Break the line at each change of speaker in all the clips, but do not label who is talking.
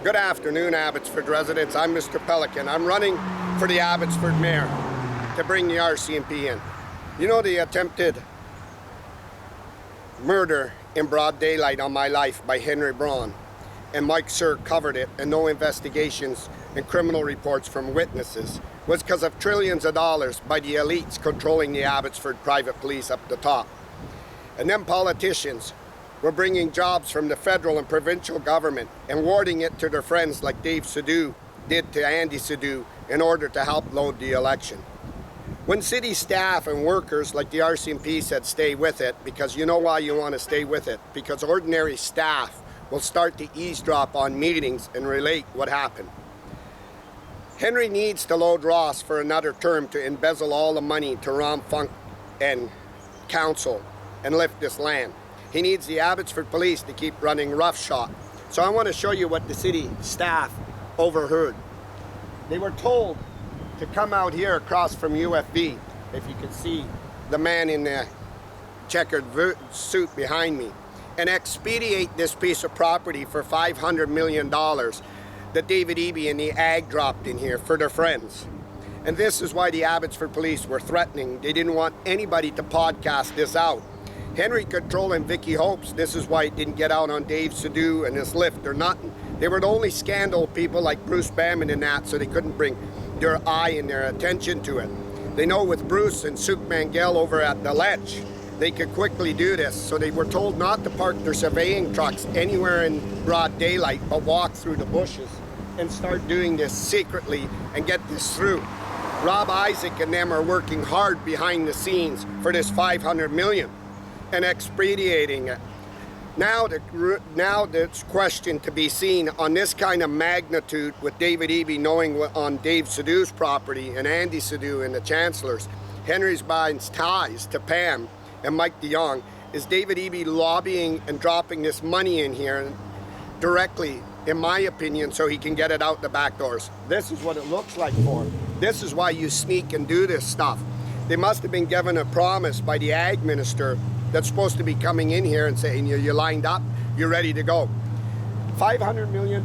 Good afternoon, Abbotsford residents. I'm Mr. Pelican. I'm running for the Abbotsford mayor to bring the RCMP in. You know, the attempted murder in broad daylight on my life by Henry Braun, and Mike Sir covered it, and no investigations and criminal reports from witnesses, was because of trillions of dollars by the elites controlling the Abbotsford private police up the top. And them politicians were bringing jobs from the federal and provincial government and awarding it to their friends like Dave Sidhu did to Andy Sidhu in order to help load the election. When city staff and workers like the RCMP said stay with it, because you know why you want to stay with it, because ordinary staff will start to eavesdrop on meetings and relate what happened. Henry needs to load Ross for another term to embezzle all the money to Ron Funk and council and lift this land. He needs the Abbotsford police to keep running roughshod. So I want to show you what the city staff overheard. They were told to come out here across from UFV, if you can see the man in the checkered suit behind me, and expedite this piece of property for $500 million that David Eby and the Ag dropped in here for their friends. And this is why the Abbotsford police were threatening. They didn't want anybody to podcast this out. Henry controlling Vicky Hopes, this is why it didn't get out on Dave Sidhu and his lift or nothing. They were the only scandal people like Bruce Bamman and that, so they couldn't bring their eye and their attention to it. They know with Bruce and Suk Mangel over at the Ledge, they could quickly do this, so they were told not to park their surveying trucks anywhere in broad daylight, but walk through the bushes and start doing this secretly and get this through. Rob Isaac and them are working hard behind the scenes for this $500 million. And expediting it. Now there's question to be seen on this kind of magnitude with David Eby knowing what on Dave Sidhu's property and Andy Sidhu and the Chancellors. Henry's buying ties to Pam and Mike DeYoung. Is David Eby lobbying and dropping this money in here directly, in my opinion, so he can get it out the back doors? This is what it looks like for him. This is why you sneak and do this stuff. They must have been given a promise by the Ag Minister that's supposed to be coming in here and saying, you're lined up, you're ready to go. $500 million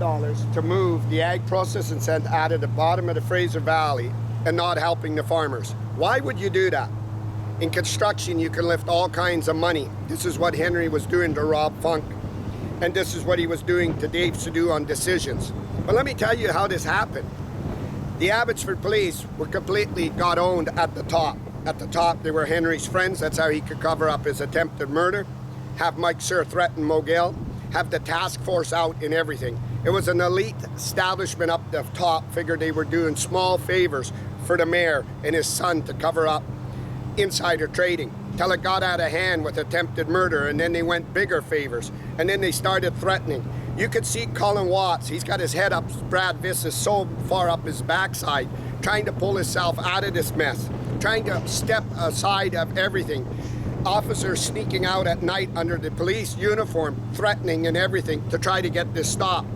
to move the ag processing center out of the bottom of the Fraser Valley and not helping the farmers. Why would you do that? In construction, you can lift all kinds of money. This is what Henry was doing to Rob Funk, and this is what he was doing to Dave Sidhu on decisions. But let me tell you how this happened. The Abbotsford police were completely got owned at the top. At the top, they were Henry's friends. That's how he could cover up his attempted murder, have Mike Sir threaten Mogil, have the task force out and everything. It was an elite establishment up the top. Figured they were doing small favors for the mayor and his son to cover up insider trading, till it got out of hand with attempted murder, and then they went bigger favors, and then they started threatening. You could see Colin Watts, he's got his head up, Brad Viss is so far up his backside, trying to pull himself out of this mess, trying to step aside of everything. Officers sneaking out at night under the police uniform, threatening and everything to try to get this stopped.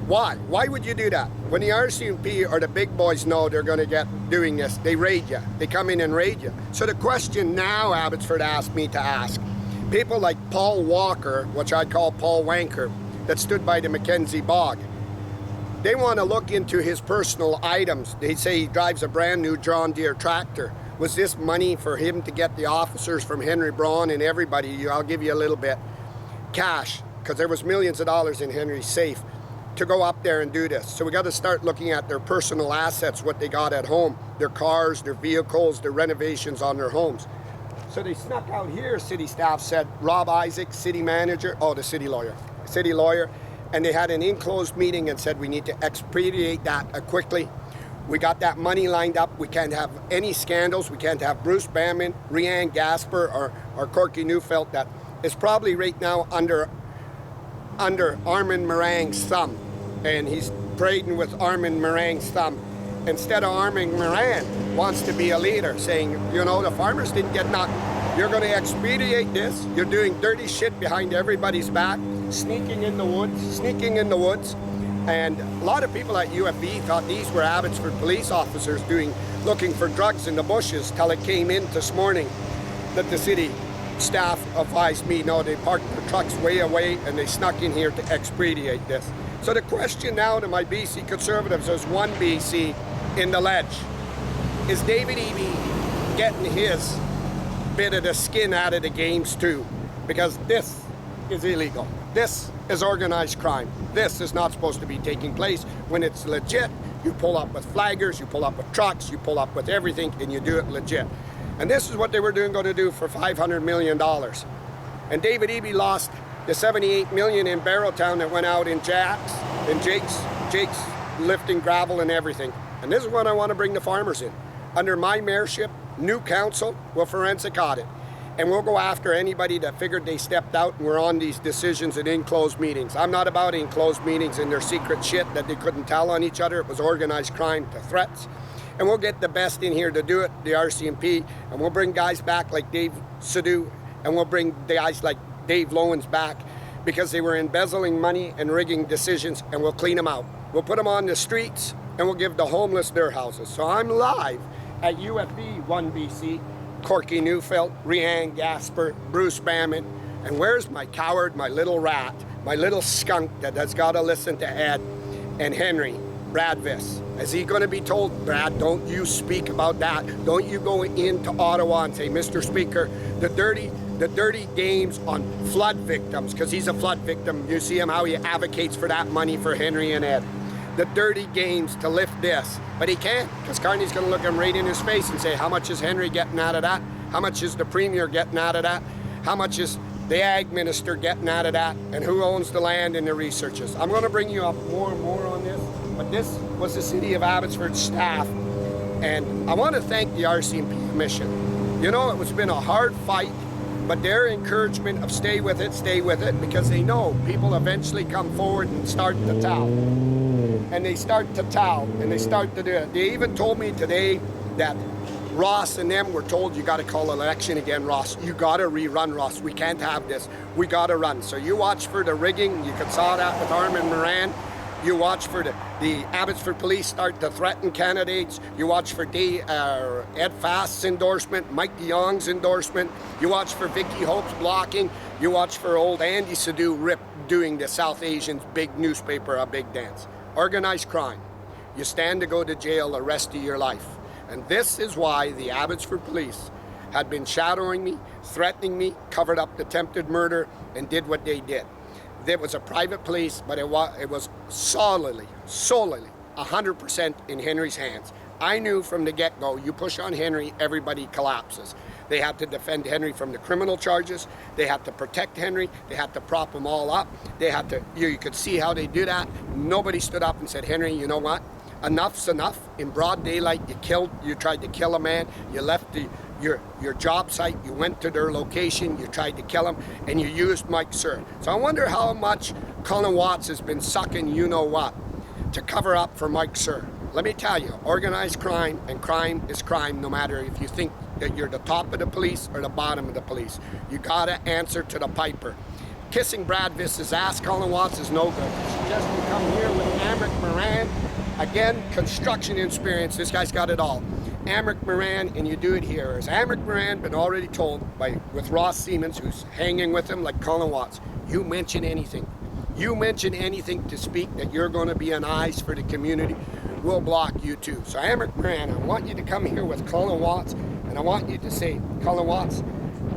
Why? Why would you do that? When the RCMP or the big boys know they're going to get doing this, they raid you. They come in and raid you. So the question now Abbotsford asked me to ask, people like Paul Walker, which I call Paul Wanker, that stood by the Mackenzie Bog, they want to look into his personal items. They say he drives a brand new John Deere tractor. Was this money for him to get the officers from Henry Braun and everybody, I'll give you a little bit, cash, because there was millions of dollars in Henry's safe to go up there and do this. So we got to start looking at their personal assets, what they got at home, their cars, their vehicles, their renovations on their homes. So they snuck out here, city staff said, Rob Isaac, city manager, the city lawyer, and they had an enclosed meeting and said we need to expedite that quickly. We got that money lined up. We can't have any scandals. We can't have Bruce Bamman, Rianne Gasper, or Corky Neufeld that is probably right now under Armin Morang's thumb. And he's trading with Armin Morang's thumb. Instead of Armin Morang wants to be a leader, saying, you know, the farmers didn't get nothing. You're going to expedite this. You're doing dirty shit behind everybody's back, sneaking in the woods. And a lot of people at UFV thought these were Abbotsford police officers looking for drugs in the bushes till it came in this morning that the city staff advised me, no, they parked the trucks way away and they snuck in here to expedite this. So the question now to my BC Conservatives, there's one BC in the ledge. Is David Eby getting his bit of the skin out of the games too? Because this is illegal. This is organized crime. This is not supposed to be taking place. When it's legit, you pull up with flaggers, you pull up with trucks, you pull up with everything, and you do it legit. And this is what they were going to do for $500 million. And David Eby lost the $78 million in Barrowtown that went out in Jake's lifting gravel and everything. And this is what I want to bring the farmers in. Under my mayorship, new council will forensic audit. And we'll go after anybody that figured they stepped out and were on these decisions in enclosed meetings. I'm not about enclosed meetings and their secret shit that they couldn't tell on each other. It was organized crime to threats. And we'll get the best in here to do it, the RCMP, and we'll bring guys back like Dave Sidhu, and we'll bring guys like Dave Lowens back because they were embezzling money and rigging decisions, and we'll clean them out. We'll put them on the streets, and we'll give the homeless their houses. So I'm live at UFB 1BC, Corky Neufeld, Rianne Gasper, Bruce Bamman, and where's my coward, my little rat, my little skunk that has got to listen to Ed and Henry, Brad Viss? Is he going to be told, Brad, don't you speak about that? Don't you go into Ottawa and say, Mr. Speaker, the dirty games on flood victims, because he's a flood victim. You see him, how he advocates for that money for Henry and Ed. The dirty games to lift this. But he can't, because Carney's going to look him right in his face and say, how much is Henry getting out of that? How much is the Premier getting out of that? How much is the Ag Minister getting out of that? And who owns the land and the researchers? I'm going to bring you up more and more on this. But this was the City of Abbotsford staff. And I want to thank the RCMP Commission. You know, it's been a hard fight, but their encouragement of stay with it, because they know people eventually come forward and start to tell. And they start to tell, and they start to do it. They even told me today that Ross and them were told, you got to call election again, Ross. You got to rerun, Ross. We can't have this. We got to run. So you watch for the rigging. You saw that with Armin Moran. You watch for the Abbotsford Police start to threaten candidates. You watch for Ed Fast's endorsement, Mike de Jong's endorsement. You watch for Vicky Hope's blocking. You watch for old Andy Sidhu doing the South Asians' big newspaper a big dance. Organized crime. You stand to go to jail the rest of your life. And this is why the Abbotsford Police had been shadowing me, threatening me, covered up the attempted murder, and did what they did. There was a private police, but it was solely 100% in Henry's hands. I knew from the get-go, you push on Henry, everybody collapses. They had to defend Henry from the criminal charges. They had to protect Henry. They had to prop him all up. They had to, you could see how they do that. Nobody stood up and said, Henry, you know what? Enough's enough. In broad daylight, you tried to kill a man. You left your job site, you went to their location, you tried to kill him, and you used Mike Sir. So I wonder how much Colin Watts has been sucking you-know-what to cover up for Mike Sir. Let me tell you, organized crime, and crime is crime no matter if you think that you're the top of the police or the bottom of the police. You gotta answer to the piper. Kissing Brad Viss's ass, Colin Watts, is no good. Just to come here with Amrit Moran, again, construction experience, this guy's got it all. Amrit Moran, and you do it here. Has Amrit Moran been already told with Ross Siemens, who's hanging with him like Colin Watts, you mention anything to speak that you're going to be an eyes for the community, we'll block you too. So Amrit Moran, I want you to come here with Colin Watts, and I want you to say, Colin Watts,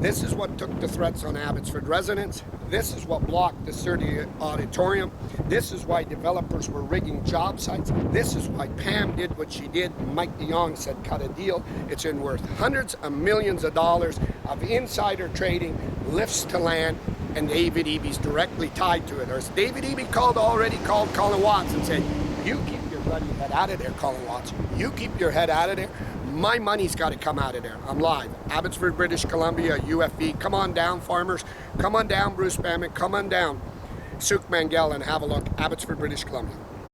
this is what took the threats on Abbotsford residents. This is what blocked the Surrey Auditorium. This is why developers were rigging job sites. This is why Pam did what she did. Mike de Jong said, cut a deal. It's in worth hundreds of millions of dollars of insider trading, lifts to land, and David Eby's directly tied to it. Or as David Eby already called Colin Watts and said, you keep your bloody head out of there, Colin Watts. You keep your head out of there. My money's got to come out of there. I'm live. Abbotsford, British Columbia, UFB. Come on down, farmers. Come on down, Bruce Bamman. Come on down, Suk Mangel, and have a look. Abbotsford, British Columbia.